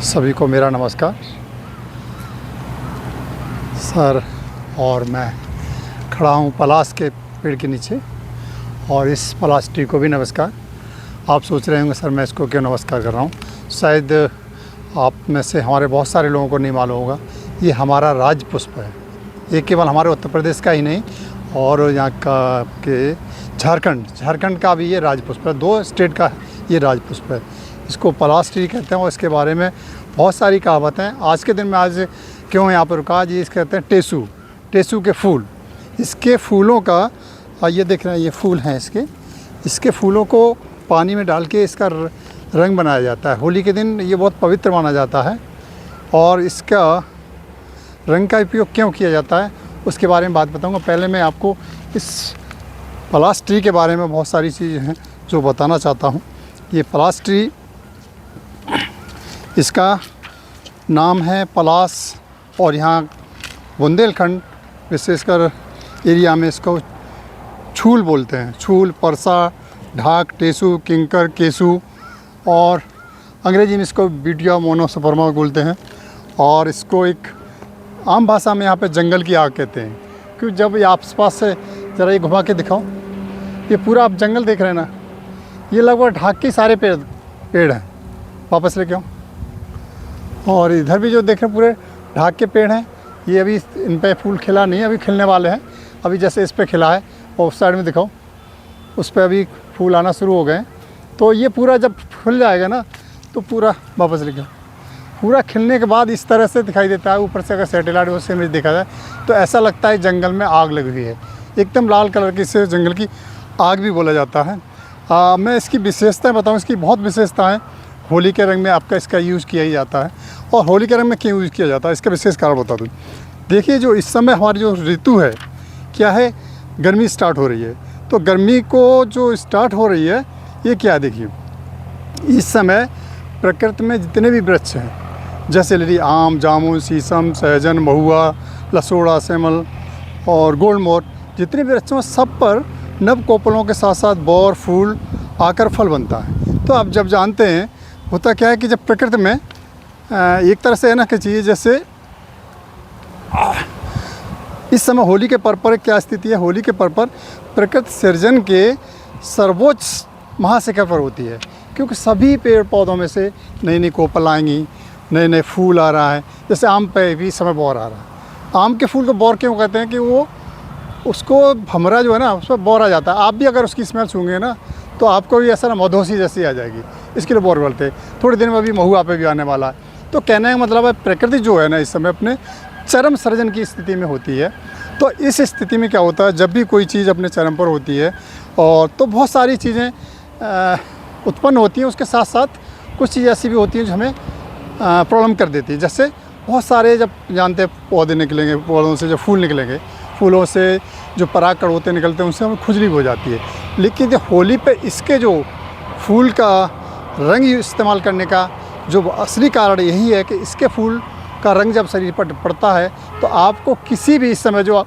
सभी को मेरा नमस्कार सर। और मैं खड़ा हूँ पलास के पेड़ के नीचे और इस पलास ट्री को भी नमस्कार। आप सोच रहे होंगे सर मैं इसको क्यों नमस्कार कर रहा हूँ। शायद आप में से हमारे बहुत सारे लोगों को नहीं मालूम होगा, ये हमारा राज पुष्प है। ये केवल हमारे उत्तर प्रदेश का ही नहीं और यहाँ का के झारखंड का भी ये राज पुष्प है। 2 स्टेट का ये राज पुष्प है। इसको पलास ट्री कहते हैं और इसके बारे में बहुत सारी कहावतें हैं। आज के दिन में आज क्यों यहाँ पर रुका, आज ये कहते हैं टेसू के फूल। इसके फूलों का ये देख रहे हैं, ये फूल हैं इसके फूलों को पानी में डाल के इसका रंग बनाया जाता है। होली के दिन ये बहुत पवित्र माना जाता है और इसका रंग का उपयोग क्यों किया जाता है उसके बारे में बात बताऊंगा। पहले मैं आपको इस पलास ट्री के बारे में बहुत सारी चीज़ें हैं जो बताना चाहता हूँ। ये पलास ट्री, इसका नाम है पलास और यहाँ बुंदेलखंड विशेषकर एरिया में इसको छूल बोलते हैं। छूल, परसा, ढाक, टेसू, किंकर, केसू और अंग्रेजी में इसको बिटिया मोनोसपर्मा बोलते हैं। और इसको एक आम भाषा में यहाँ पे जंगल की आग कहते हैं, क्योंकि जब ये आस पास से ज़रा ये घुमा के दिखाओ, ये पूरा आप जंगल देख रहे हैं ना, ये लगभग ढाक के सारे पेड़ हैं। वापस लेके आओ। और इधर भी जो देख रहे हैं पूरे ढाक के पेड़ हैं। ये अभी इन पे फूल खिला नहीं है, अभी खिलने वाले हैं। अभी जैसे इस पे खिला है और उस साइड में दिखाओ, उस पर अभी फूल आना शुरू हो गए हैं। तो ये पूरा जब फूल जाएगा ना तो पूरा वापस लेके आओ, पूरा खिलने के बाद इस तरह से दिखाई देता है। ऊपर से अगर सैटेलाइट से इमेज देखा जाए तो ऐसा लगता है जंगल में आग लगी हुई है, एकदम लाल कलर की। इसे जंगल की आग भी बोला जाता है। मैं इसकी विशेषताएं बताऊं, इसकी बहुत विशेषताएं। होली के रंग में आपका इसका यूज़ किया ही जाता है। और होली के रंग में क्यों यूज़ किया जाता है इसका विशेष कारण बता दूँ। देखिए, जो इस समय हमारी जो ऋतु है क्या है, गर्मी स्टार्ट हो रही है। तो गर्मी को जो स्टार्ट हो रही है ये क्या है, देखिए इस समय प्रकृति में जितने भी वृक्ष हैं, जैसे लीली, आम, जामुन, शीशम, सहजन, महुआ, लसोड़ा, सेमल और गोल्डमोर, जितने भी वृक्ष हैं सब पर नव कोपलों के साथ साथ बौर फूल आकर फल बनता है। तो आप जब जानते हैं होता क्या है कि जब प्रकृति में एक तरह से है ना कि चीज़, जैसे इस समय होली के पर्व पर क्या स्थिति है, होली के पर्व पर प्रकृति सृजन के सर्वोच्च महाशिखर पर होती है, क्योंकि सभी पेड़ पौधों में से नई नई कोपल आएंगी, नए नए फूल आ रहा है। जैसे आम पे भी समय बौर आ रहा है। आम के फूल को बौर क्यों कहते हैं कि वो उसको भमरा जो है ना उस पर बौर आ जाता है। आप भी अगर उसकी स्मेल सूंघे ना तो आपको भी ऐसा ना मधोसी जैसी आ जाएगी, इसके लिए बौर बोलते हैं। थोड़ी देर में अभी महुआ पे भी आने वाला है। तो कहने का मतलब है प्रकृति जो है ना इस समय अपने चरम सृजन की स्थिति में होती है। तो इस स्थिति में क्या होता है, जब भी कोई चीज़ अपने चरम पर होती है और तो बहुत सारी चीज़ें उत्पन्न होती हैं। उसके साथ साथ कुछ चीज़ें ऐसी भी होती हैं जो हमें प्रॉब्लम कर देती है। जैसे बहुत सारे जब जानते हैं पौधे निकलेंगे, पौधों से जब फूल निकलेंगे, फूलों से जो परागकण होते निकलते हैं उनसे हमें खुजली हो जाती है। लेकिन जब होली पे इसके जो फूल का रंग इस्तेमाल करने का जो असली कारण यही है कि इसके फूल का रंग जब शरीर पर पड़ता है तो आपको किसी भी इस समय जो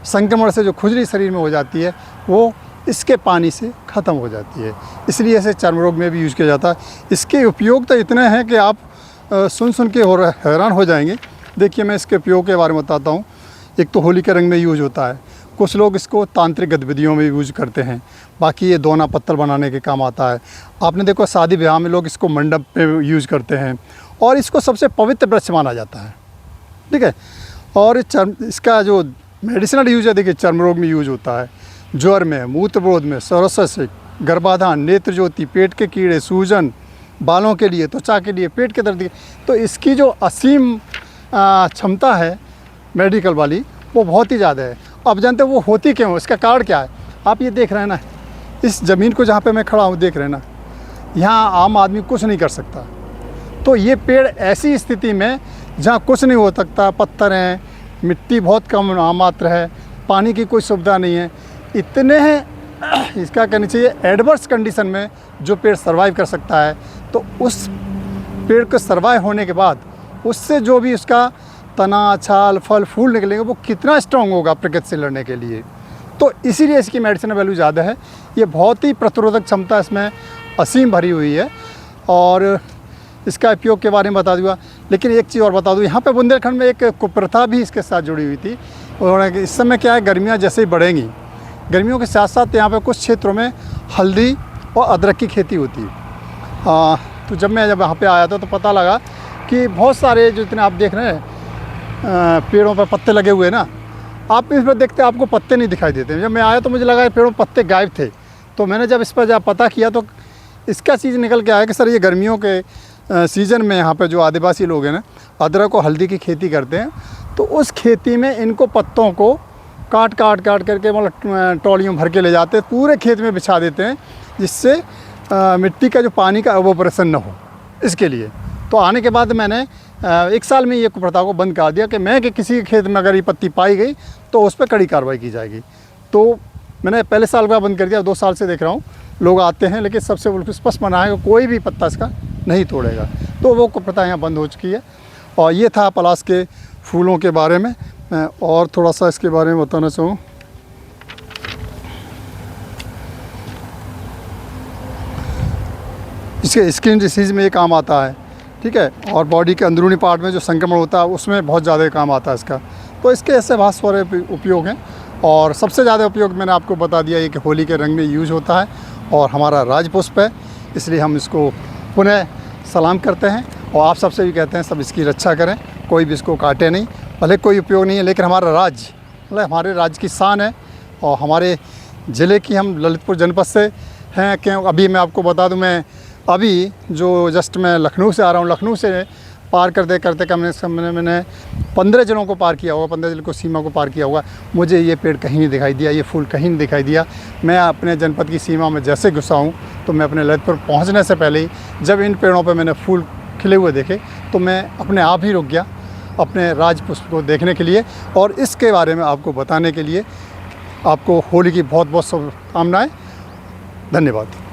संक्रमण से जो खुजली शरीर में हो जाती है वो इसके पानी से ख़त्म हो जाती है। इसलिए इसे चर्म रोग में भी यूज़ किया जाता है। इसके उपयोग तो इतने हैं कि आप सुन के हैरान हो जाएंगे। देखिए, मैं इसके उपयोग के बारे में बताता हूँ। एक तो होली के रंग में यूज होता है, कुछ लोग इसको तांत्रिक गतिविधियों में यूज करते हैं। बाकी ये दोना पत्थर बनाने के काम आता है। आपने देखो शादी ब्याह में लोग इसको मंडप पे यूज़ करते हैं और इसको सबसे पवित्र वृक्ष माना जाता है, ठीक है। और इसका जो मेडिसिनल यूज है, देखिए चर्म रोग में यूज होता है, ज्वर में, मूत्रबोध में, सर्वसस्य, गर्भाधान, नेत्र ज्योति, पेट के कीड़े, सूजन, बालों के लिए, त्वचा के लिए, पेट के दर्द के। तो इसकी जो असीम क्षमता है मेडिकल वाली वो बहुत ही ज़्यादा है। अब जानते हैं वो होती क्यों, इसका कारण क्या है। आप ये देख रहे हैं ना, इस ज़मीन को जहाँ पे मैं खड़ा हूँ देख रहे हैं ना, यहाँ आम आदमी कुछ नहीं कर सकता। तो ये पेड़ ऐसी स्थिति में जहाँ कुछ नहीं हो सकता, पत्थर हैं, मिट्टी बहुत कम नामात्र है, पानी की कोई सुविधा नहीं है, इतने हैं इसका कहना चाहिए एडवर्स कंडीशन में जो पेड़ सर्वाइव कर सकता है। तो उस पेड़ को सर्वाइव होने के बाद उससे जो भी उसका तना, छाल, फल, फूल निकलेंगे वो कितना स्ट्रॉन्ग होगा प्रकृति से लड़ने के लिए। तो इसीलिए इसकी मेडिसिनल वैल्यू ज़्यादा है। ये बहुत ही प्रतिरोधक क्षमता इसमें असीम भरी हुई है। और इसका उपयोग के बारे में बता दूँगा। लेकिन एक चीज़ और बता दूँ, यहाँ पे बुंदेलखंड में एक कुप्रथा भी इसके साथ जुड़ी हुई थी। और इस समय क्या है, गर्मियाँ जैसे ही बढ़ेंगी, गर्मियों के साथ साथ यहाँ पे कुछ क्षेत्रों में हल्दी और अदरक की खेती होती है। तो जब यहाँ पे आया था तो पता लगा कि बहुत सारे जो इतने आप देख रहे हैं पेड़ों पर पत्ते लगे हुए ना, आप इस पर देखते आपको पत्ते नहीं दिखाई देते। जब मैं आया तो मुझे लगा पेड़ों पर पत्ते गायब थे। तो मैंने जब इस पर जब पता किया तो इसका चीज़ निकल के आया कि सर ये गर्मियों के सीज़न में यहाँ पे जो आदिवासी लोग हैं ना, अदरक और हल्दी की खेती करते हैं। तो उस खेती में इनको पत्तों को काट करके मतलब ट्रॉलियों भर के ले जाते हैं, पूरे खेत में बिछा देते हैं, जिससे मिट्टी का जो पानी का एवोपरेशन न हो, इसके लिए। तो आने के बाद मैंने 1 साल में ये कुप्रथा को बंद कर दिया कि किसी के खेत में अगर ये पत्ती पाई गई तो उस पर कड़ी कार्रवाई की जाएगी। तो मैंने पहले साल का बंद कर दिया, 2 साल से देख रहा हूँ लोग आते हैं, लेकिन सबसे बिल्कुल स्पष्ट मना है कि कोई भी पत्ता इसका नहीं तोड़ेगा। तो वो कुप्रथा यहाँ बंद हो चुकी है। और ये था पलाश के फूलों के बारे में। मैं और थोड़ा सा इसके बारे में बताना चाहूँ। इसके स्किन डिसीज़ में ये काम आता है, ठीक है। और बॉडी के अंदरूनी पार्ट में जो संक्रमण होता है उसमें बहुत ज़्यादा काम आता है इसका। तो इसके ऐसे बहुत सारे उपयोग हैं, और सबसे ज़्यादा उपयोग मैंने आपको बता दिया ये कि होली के रंग में यूज होता है, और हमारा राजपुष्प है, इसलिए हम इसको पुनः सलाम करते हैं। और आप सबसे भी कहते हैं सब इसकी रक्षा करें, कोई भी इसको काटे नहीं। भले कोई उपयोग नहीं है, लेकिन हमारा राज्य मतलब हमारे राज्य की शान है। और हमारे ज़िले की, हम ललितपुर जनपद से हैं। क्यों अभी मैं आपको बता दूं, मैं अभी जो जस्ट मैं लखनऊ से आ रहा हूँ, लखनऊ से पार करते मैंने 15 ज़िलों को पार किया होगा, 15 ज़िलों को सीमा को पार किया होगा। मुझे ये पेड़ कहीं नहीं दिखाई दिया, ये फूल कहीं नहीं दिखाई दिया। मैं अपने जनपद की सीमा में जैसे घुसा हूँ तो मैं अपने ललितपुर पहुँचने से पहले ही जब इन पेड़ों पर मैंने फूल खिले हुए देखे तो मैं अपने आप ही रुक गया अपने राजपुष्प को देखने के लिए, और इसके बारे में आपको बताने के लिए। आपको होली की बहुत बहुत शुभकामनाएँ। धन्यवाद।